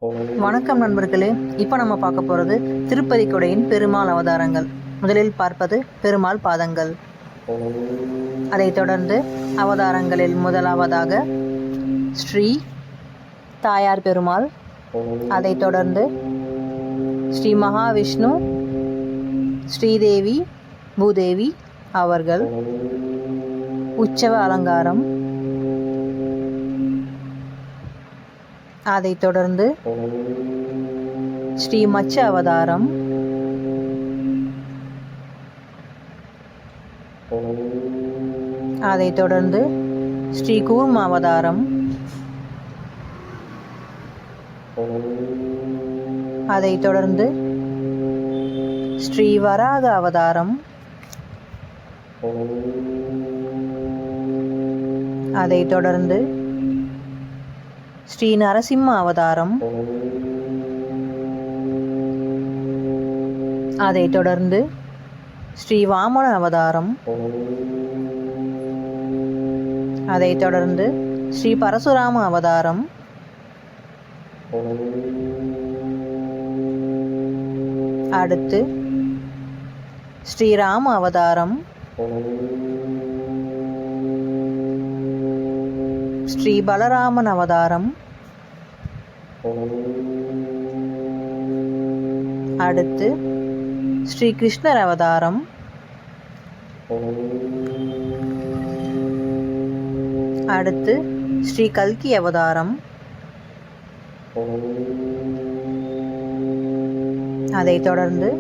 வணக்கம் நண்பர்களே. இப்போ நம்ம பார்க்க போகிறது திருப்பதி கொடையின் பெருமாள் அவதாரங்கள். முதலில் பார்ப்பது பெருமாள் பாதங்கள். அதைத் தொடர்ந்து அவதாரங்களில் முதலாவதாக ஸ்ரீ தாயார் பெருமாள், அதைத் தொடர்ந்து ஸ்ரீ மகாவிஷ்ணு, ஸ்ரீதேவி பூதேவி அவர்கள் உற்சவ அலங்காரம், அதைத் தொடர்ந்து ஸ்ரீ மச்ச அவதாரம், அதைத் தொடர்ந்து ஸ்ரீ கூர்ம அவதாரம், அதைத் தொடர்ந்து ஸ்ரீ வராக அவதாரம், அதைத் தொடர்ந்து ஸ்ரீ நரசிம்ம அவதாரம், அதைத் தொடர்ந்து ஸ்ரீ வாமன அவதாரம், அதைத் தொடர்ந்து ஸ்ரீ பரசுராம அவதாரம், அடுத்து ஸ்ரீராம அவதாரம், ஸ்ரீ பலராமன் அவதாரம், அடுத்து ஸ்ரீ கிருஷ்ணர் அவதாரம், அடுத்து ஸ்ரீ கல்கி அவதாரம், அதைத் தொடர்ந்து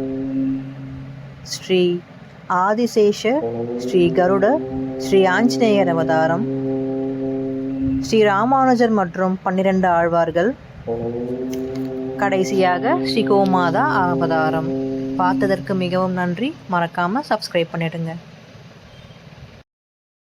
ஸ்ரீ ஆதிசேஷர், ஸ்ரீ கருடர், ஸ்ரீ ஆஞ்சநேயர் அவதாரம், ஸ்ரீ ராமானுஜர் மற்றும் 12 ஆழ்வார்கள், கடைசியாக ஸ்ரீ கோமாதா அவதாரம். பார்த்ததற்கு மிகவும் நன்றி. மறக்காமல் சப்ஸ்கிரைப் பண்ணிடுங்க.